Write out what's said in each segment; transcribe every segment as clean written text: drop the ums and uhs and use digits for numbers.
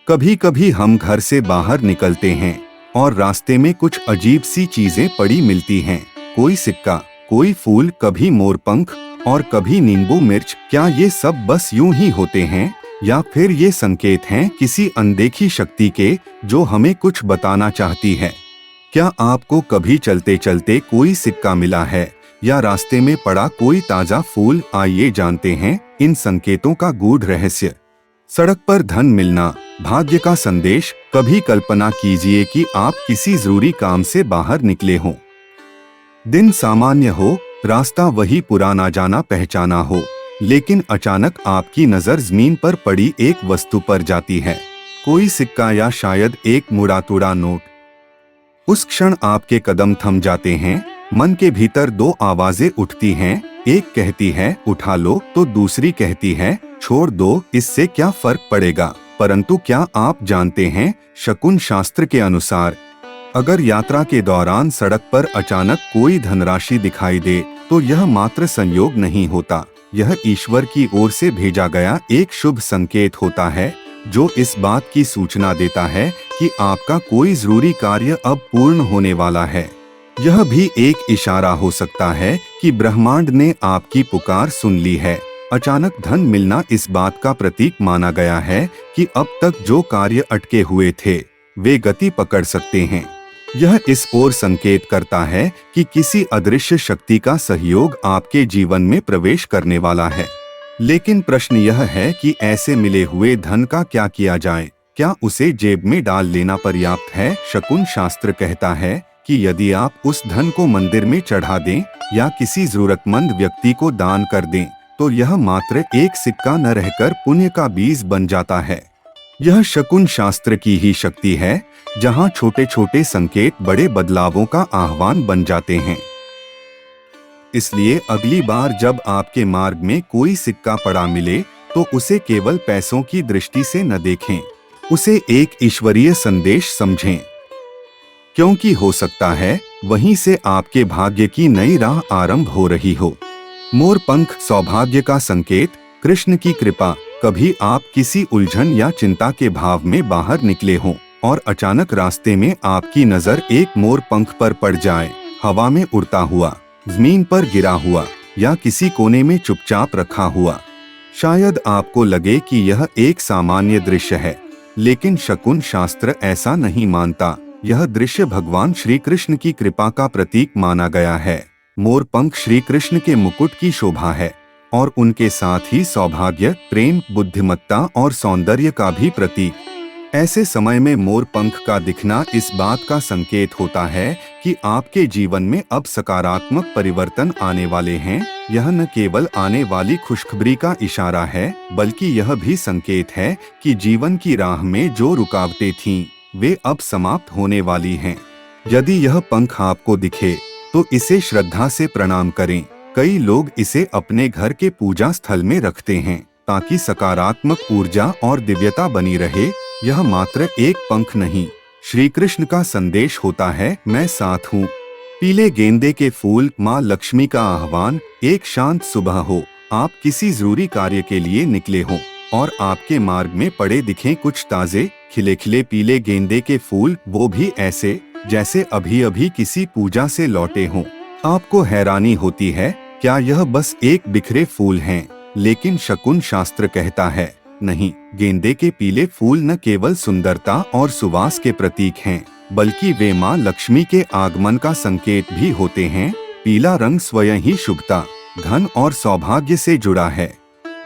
कभी कभी हम घर से बाहर निकलते हैं और रास्ते में कुछ अजीब सी चीजें पड़ी मिलती हैं। कोई सिक्का, कोई फूल, कभी मोरपंख और कभी नींबू मिर्च। क्या ये सब बस यूं ही होते हैं या फिर ये संकेत हैं किसी अनदेखी शक्ति के जो हमें कुछ बताना चाहती है? क्या आपको कभी चलते चलते कोई सिक्का मिला है या रास्ते में पड़ा कोई ताजा फूल? आइए जानते हैं इन संकेतों का गूढ़ रहस्य। सड़क पर धन मिलना, भाग्य का संदेश। कभी कल्पना कीजिए कि आप किसी जरूरी काम से बाहर निकले हों। दिन सामान्य हो, रास्ता वही पुराना जाना पहचाना हो, लेकिन अचानक आपकी नजर जमीन पर पड़ी एक वस्तु पर जाती है। कोई सिक्का या शायद एक मुड़ा तुड़ा नोट। उस क्षण आपके कदम थम जाते हैं। मन के भीतर दो आवाजें उठती हैं। एक कहती है उठा लो, तो दूसरी कहती है छोड़ दो, इससे क्या फर्क पड़ेगा। परंतु क्या आप जानते हैं, शकुन शास्त्र के अनुसार अगर यात्रा के दौरान सड़क पर अचानक कोई धनराशि दिखाई दे तो यह मात्र संयोग नहीं होता, यह ईश्वर की ओर से भेजा गया एक शुभ संकेत होता है जो इस बात की सूचना देता है कि आपका कोई जरूरी कार्य अब पूर्ण होने वाला है। यह भी एक इशारा हो सकता है कि ब्रह्मांड ने आपकी पुकार सुन ली है। अचानक धन मिलना इस बात का प्रतीक माना गया है कि अब तक जो कार्य अटके हुए थे वे गति पकड़ सकते हैं। यह इस ओर संकेत करता है कि किसी अदृश्य शक्ति का सहयोग आपके जीवन में प्रवेश करने वाला है। लेकिन प्रश्न यह है कि ऐसे मिले हुए धन का क्या किया जाए? क्या उसे जेब में डाल लेना पर्याप्त है? शकुन शास्त्र कहता है कि यदि आप उस धन को मंदिर में चढ़ा दें या किसी जरूरतमंद व्यक्ति को दान कर दें तो यह मात्र एक सिक्का न रहकर पुण्य का बीज बन जाता है। यह शकुन शास्त्र की ही शक्ति है, जहां छोटे छोटे संकेत बड़े बदलावों का आह्वान बन जाते हैं। इसलिए अगली बार जब आपके मार्ग में कोई सिक्का पड़ा मिले तो उसे केवल पैसों की दृष्टि से न देखें, उसे एक ईश्वरीय संदेश समझें, क्योंकि हो सकता है वहीं से आपके भाग्य की नई राह आरंभ हो रही हो। मोरपंख सौभाग्य का संकेत, कृष्ण की कृपा। कभी आप किसी उलझन या चिंता के भाव में बाहर निकले हों और अचानक रास्ते में आपकी नजर एक मोरपंख पर पड़ जाए, हवा में उड़ता हुआ, जमीन पर गिरा हुआ या किसी कोने में चुपचाप रखा हुआ। शायद आपको लगे कि यह एक सामान्य दृश्य है, लेकिन शकुन शास्त्र ऐसा नहीं मानता। यह दृश्य भगवान श्री कृष्ण की कृपा का प्रतीक माना गया है। मोरपंख श्री कृष्ण के मुकुट की शोभा है और उनके साथ ही सौभाग्य, प्रेम, बुद्धिमत्ता और सौंदर्य का भी प्रतीक। ऐसे समय में मोरपंख का दिखना इस बात का संकेत होता है कि आपके जीवन में अब सकारात्मक परिवर्तन आने वाले हैं। यह न केवल आने वाली खुशखबरी का इशारा है, बल्कि यह भी संकेत है कि जीवन की राह में जो रुकावटें थीं, वे अब समाप्त होने वाली हैं। यदि यह पंख आपको दिखे तो इसे श्रद्धा से प्रणाम करें। कई लोग इसे अपने घर के पूजा स्थल में रखते हैं ताकि सकारात्मक ऊर्जा और दिव्यता बनी रहे। यह मात्र एक पंख नहीं, श्री कृष्ण का संदेश होता है, मैं साथ हूँ। पीले गेंदे के फूल, माँ लक्ष्मी का आह्वान। एक शांत सुबह हो, आप किसी जरूरी कार्य के लिए निकले हों और आपके मार्ग में पड़े दिखें कुछ ताजे खिले खिले पीले गेंदे के फूल, वो भी ऐसे जैसे अभी अभी किसी पूजा से लौटे हों। आपको हैरानी होती है, क्या यह बस एक बिखरे फूल हैं? लेकिन शकुन शास्त्र कहता है नहीं, गेंदे के पीले फूल न केवल सुंदरता और सुवास के प्रतीक हैं, बल्कि वे माँ लक्ष्मी के आगमन का संकेत भी होते हैं। पीला रंग स्वयं ही शुभता, धन और सौभाग्य से जुड़ा है।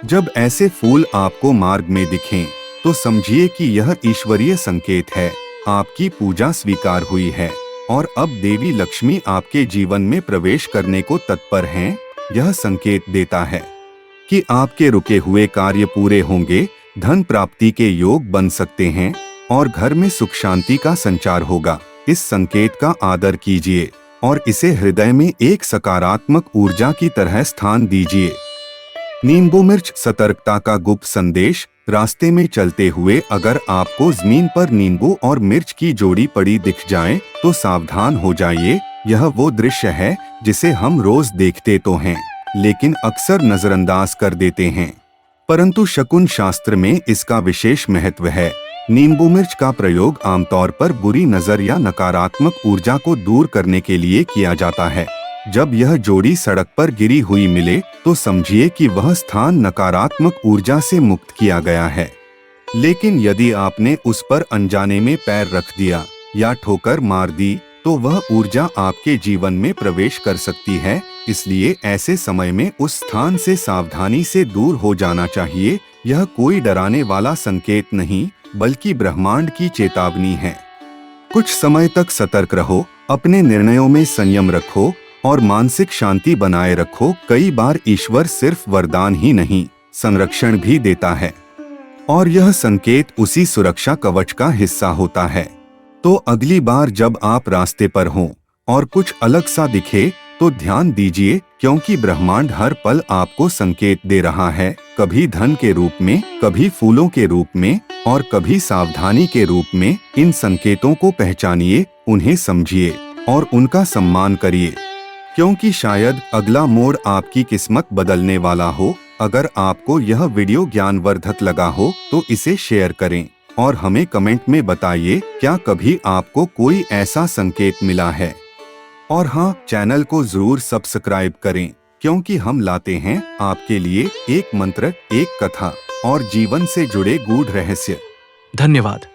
जब ऐसे फूल आपको मार्ग में दिखें तो समझिए कि यह ईश्वरीय संकेत है, आपकी पूजा स्वीकार हुई है और अब देवी लक्ष्मी आपके जीवन में प्रवेश करने को तत्पर हैं। यह संकेत देता है कि आपके रुके हुए कार्य पूरे होंगे, धन प्राप्ति के योग बन सकते हैं और घर में सुख शांति का संचार होगा। इस संकेत का आदर कीजिए और इसे हृदय में एक सकारात्मक ऊर्जा की तरह स्थान दीजिए। नींबू मिर्च सतर्कता का गुप्त संदेश। रास्ते में चलते हुए अगर आपको जमीन पर नींबू और मिर्च की जोड़ी पड़ी दिख जाए तो सावधान हो जाइए। यह वो दृश्य है जिसे हम रोज देखते तो हैं, लेकिन अक्सर नजरअंदाज कर देते हैं, परंतु शकुन शास्त्र में इसका विशेष महत्व है। नींबू मिर्च का प्रयोग आमतौर पर बुरी नजर या नकारात्मक ऊर्जा को दूर करने के लिए किया जाता है। जब यह जोड़ी सड़क पर गिरी हुई मिले तो समझिए कि वह स्थान नकारात्मक ऊर्जा से मुक्त किया गया है। लेकिन यदि आपने उस पर अनजाने में पैर रख दिया या ठोकर मार दी तो वह ऊर्जा आपके जीवन में प्रवेश कर सकती है। इसलिए ऐसे समय में उस स्थान से सावधानी से दूर हो जाना चाहिए। यह कोई डराने वाला संकेत नहीं बल्कि ब्रह्मांड की चेतावनी है। कुछ समय तक सतर्क रहो, अपने निर्णयों में संयम रखो और मानसिक शांति बनाए रखो। कई बार ईश्वर सिर्फ वरदान ही नहीं, संरक्षण भी देता है और यह संकेत उसी सुरक्षा कवच का हिस्सा होता है। तो अगली बार जब आप रास्ते पर हों और कुछ अलग सा दिखे तो ध्यान दीजिए, क्योंकि ब्रह्मांड हर पल आपको संकेत दे रहा है, कभी धन के रूप में, कभी फूलों के रूप में और कभी सावधानी के रूप में। इन संकेतों को पहचानिए, उन्हें समझिए और उनका सम्मान करिए, क्योंकि शायद अगला मोड़ आपकी किस्मत बदलने वाला हो। अगर आपको यह वीडियो ज्ञानवर्धक लगा हो तो इसे शेयर करें और हमें कमेंट में बताइए, क्या कभी आपको कोई ऐसा संकेत मिला है। और हाँ, चैनल को जरूर सब्सक्राइब करें, क्योंकि हम लाते हैं आपके लिए एक मंत्र, एक कथा और जीवन से जुड़े गूढ़ रहस्य। धन्यवाद।